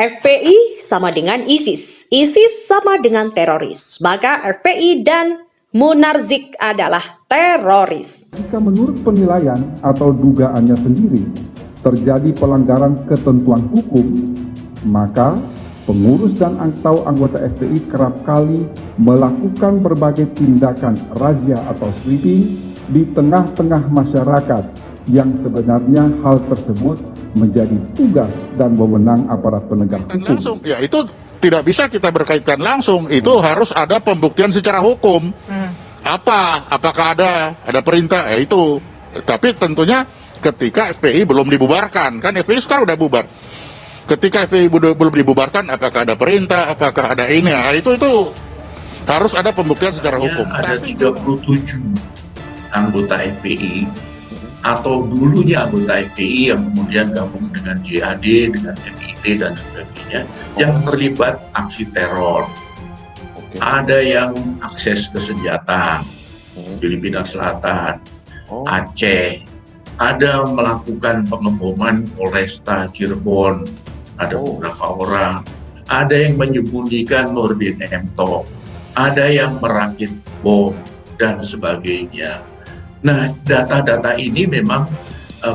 FPI sama dengan ISIS, ISIS sama dengan teroris, maka FPI dan Munarzik adalah teroris. Jika menurut penilaian atau dugaannya sendiri terjadi pelanggaran ketentuan hukum, maka pengurus dan atau anggota FPI kerap kali melakukan berbagai tindakan razia atau sweeping di tengah-tengah masyarakat yang sebenarnya hal tersebut menjadi tugas dan wewenang aparat penegak hukum. Langsung, ya itu tidak bisa kita berkaitkan langsung. Itu harus ada pembuktian secara hukum. Apakah ada perintah? Ya itu. Tapi tentunya ketika FPI belum dibubarkan, kan FPI sekarang udah bubar. Ketika FPI belum dibubarkan, apakah ada perintah? Apakah ada ini? Nah, itu harus ada pembuktian secara hukum. Ada 37 anggota FPI atau dulunya anggota FPI yang kemudian gabung dengan JAD, dengan MIT dan sebagainya yang terlibat aksi teror. Ada yang akses ke senjata, Filipina Selatan, Aceh, ada melakukan pengeboman Polresta Cirebon, ada beberapa orang, ada yang menyembunyikan Nurdin Emto, ada yang merakit bom dan sebagainya. Nah, data-data ini memang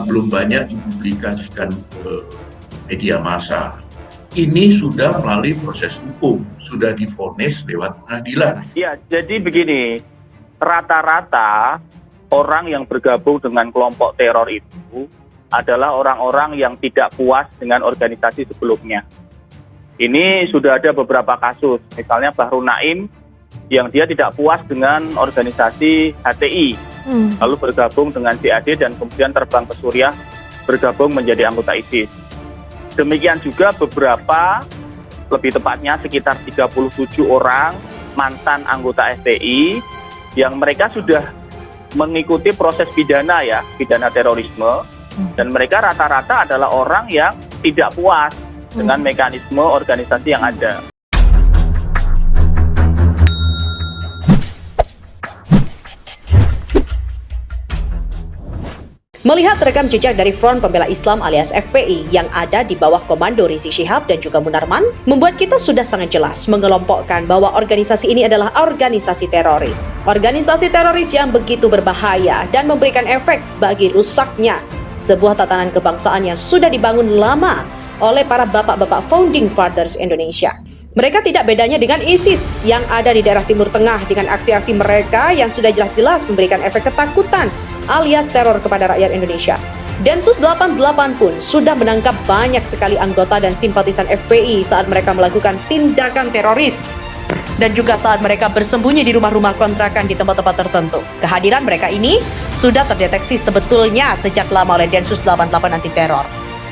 belum banyak dipublikasikan ke media massa. Ini sudah melalui proses hukum, sudah divonis lewat pengadilan. Ya, jadi begini, rata-rata orang yang bergabung dengan kelompok teror itu adalah orang-orang yang tidak puas dengan organisasi sebelumnya. Ini sudah ada beberapa kasus, misalnya Bahru Naim yang dia tidak puas dengan organisasi HTI, lalu bergabung dengan JAD dan kemudian terbang ke Suriah bergabung menjadi anggota ISIS. Demikian juga beberapa, lebih tepatnya sekitar 37 orang mantan anggota FPI yang mereka sudah mengikuti proses pidana ya, pidana terorisme, dan mereka rata-rata adalah orang yang tidak puas dengan mekanisme organisasi yang ada. Melihat rekam jejak dari Front Pembela Islam alias FPI yang ada di bawah komando Rizik Syihab dan juga Munarman, membuat kita sudah sangat jelas mengelompokkan bahwa organisasi ini adalah organisasi teroris. Organisasi teroris yang begitu berbahaya dan memberikan efek bagi rusaknya sebuah tatanan kebangsaan yang sudah dibangun lama oleh para bapak-bapak founding fathers Indonesia. Mereka tidak bedanya dengan ISIS yang ada di daerah Timur Tengah dengan aksi-aksi mereka yang sudah jelas-jelas memberikan efek ketakutan alias teror kepada rakyat Indonesia. Densus 88 pun sudah menangkap banyak sekali anggota dan simpatisan FPI saat mereka melakukan tindakan teroris dan juga saat mereka bersembunyi di rumah-rumah kontrakan di tempat-tempat tertentu. Kehadiran mereka ini sudah terdeteksi sebetulnya sejak lama oleh Densus 88 anti teror.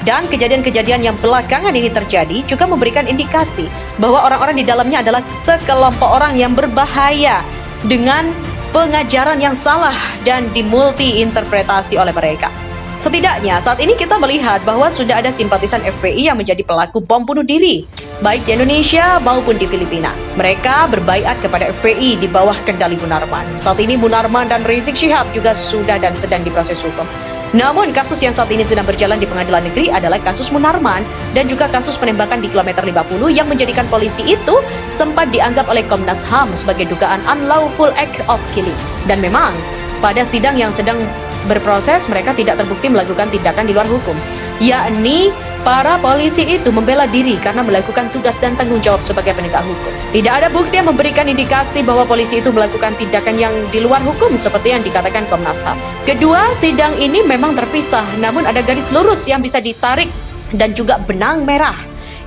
Dan kejadian-kejadian yang belakangan ini terjadi juga memberikan indikasi bahwa orang-orang di dalamnya adalah sekelompok orang yang berbahaya dengan pengajaran yang salah dan dimulti-interpretasi oleh mereka. Setidaknya saat ini kita melihat bahwa sudah ada simpatisan FPI yang menjadi pelaku bom bunuh diri, baik di Indonesia maupun di Filipina. Mereka berbaiat kepada FPI di bawah kendali Munarman. Saat ini Munarman dan Rizik Syihab juga sudah dan sedang diproses hukum. Namun kasus yang saat ini sedang berjalan di pengadilan negeri adalah kasus Munarman dan juga kasus penembakan di kilometer 50 yang menjadikan polisi itu sempat dianggap oleh Komnas HAM sebagai dugaan unlawful act of killing. Dan memang pada sidang yang sedang berproses mereka tidak terbukti melakukan tindakan di luar hukum, yakni para polisi itu membela diri karena melakukan tugas dan tanggung jawab sebagai penegak hukum. Tidak ada bukti yang memberikan indikasi bahwa polisi itu melakukan tindakan yang di luar hukum seperti yang dikatakan Komnas HAM. Kedua, sidang ini memang terpisah, namun ada garis lurus yang bisa ditarik dan juga benang merah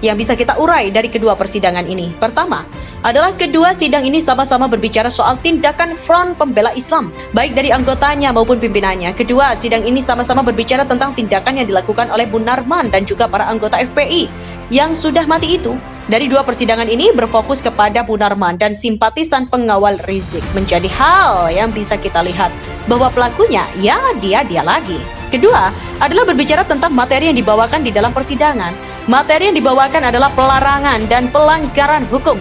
yang bisa kita urai dari kedua persidangan ini. Pertama, adalah kedua sidang ini sama-sama berbicara soal tindakan Front Pembela Islam, baik dari anggotanya maupun pimpinannya. Kedua, sidang ini sama-sama berbicara tentang tindakan yang dilakukan oleh Munarman dan juga para anggota FPI yang sudah mati itu. Dari dua persidangan ini berfokus kepada Munarman dan simpatisan pengawal Rizik. Menjadi hal yang bisa kita lihat bahwa pelakunya ya dia lagi. Kedua, adalah berbicara tentang materi yang dibawakan di dalam persidangan. Materi yang dibawakan adalah pelarangan dan pelanggaran hukum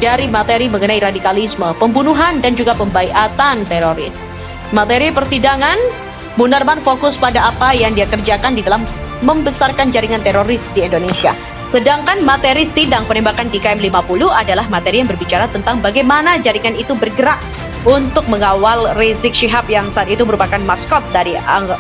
dari materi mengenai radikalisme, pembunuhan, dan juga pembaiatan teroris. Materi persidangan, Munarman fokus pada apa yang dia kerjakan di dalam membesarkan jaringan teroris di Indonesia. Sedangkan materi sidang penembakan di KM 50 adalah materi yang berbicara tentang bagaimana jaringan itu bergerak untuk mengawal Rizik Syihab yang saat itu merupakan maskot dari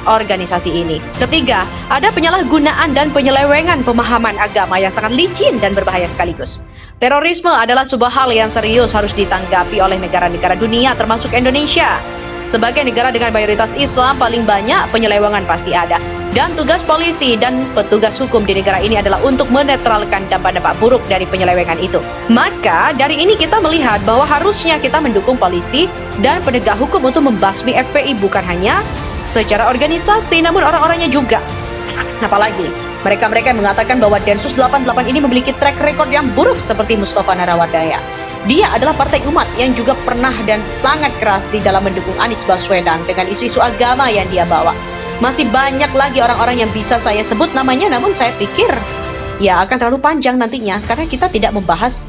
organisasi ini. Ketiga, ada penyalahgunaan dan penyelewengan pemahaman agama yang sangat licin dan berbahaya sekaligus. Terorisme adalah sebuah hal yang serius harus ditanggapi oleh negara-negara dunia termasuk Indonesia. Sebagai negara dengan mayoritas Islam paling banyak penyelewengan pasti ada. Dan tugas polisi dan petugas hukum di negara ini adalah untuk menetralkan dampak-dampak buruk dari penyelewengan itu. Maka dari ini kita melihat bahwa harusnya kita mendukung polisi dan penegak hukum untuk membasmi FPI bukan hanya secara organisasi namun orang-orangnya juga. Apalagi mereka-mereka yang mengatakan bahwa Densus 88 ini memiliki track record yang buruk seperti Mustafa Narawardaya. Dia adalah partai umat yang juga pernah dan sangat keras di dalam mendukung Anies Baswedan dengan isu-isu agama yang dia bawa. Masih banyak lagi orang-orang yang bisa saya sebut namanya, namun saya pikir ya akan terlalu panjang nantinya karena kita tidak membahas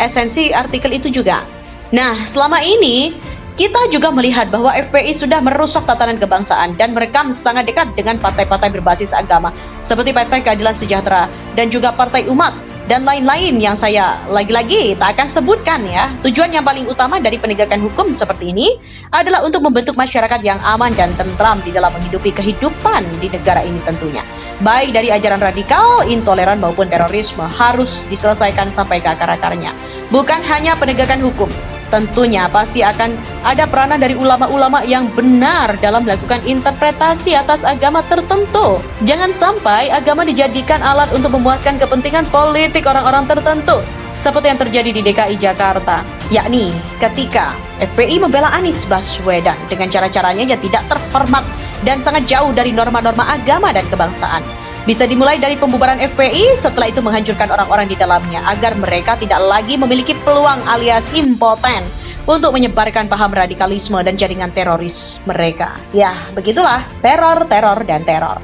esensi artikel itu juga. Nah, selama ini kita juga melihat bahwa FPI sudah merusak tatanan kebangsaan dan merekam sangat dekat dengan partai-partai berbasis agama seperti Partai Keadilan Sejahtera dan juga Partai Umat dan lain-lain yang saya lagi-lagi tak akan sebutkan ya. Tujuan yang paling utama dari penegakan hukum seperti ini adalah untuk membentuk masyarakat yang aman dan tentram di dalam menghidupi kehidupan di negara ini tentunya. Baik dari ajaran radikal, intoleran maupun terorisme harus diselesaikan sampai ke akar-akarnya. Bukan hanya penegakan hukum. Tentunya pasti akan ada peranan dari ulama-ulama yang benar dalam melakukan interpretasi atas agama tertentu. Jangan sampai agama dijadikan alat untuk memuaskan kepentingan politik orang-orang tertentu. Seperti yang terjadi di DKI Jakarta. Yakni ketika FPI membela Anies Baswedan dengan cara-caranya yang tidak terhormat dan sangat jauh dari norma-norma agama dan kebangsaan. Bisa dimulai dari pembubaran FPI, setelah itu menghancurkan orang-orang di dalamnya agar mereka tidak lagi memiliki peluang alias impoten untuk menyebarkan paham radikalisme dan jaringan teroris mereka. Ya, begitulah teror, teror, dan teror.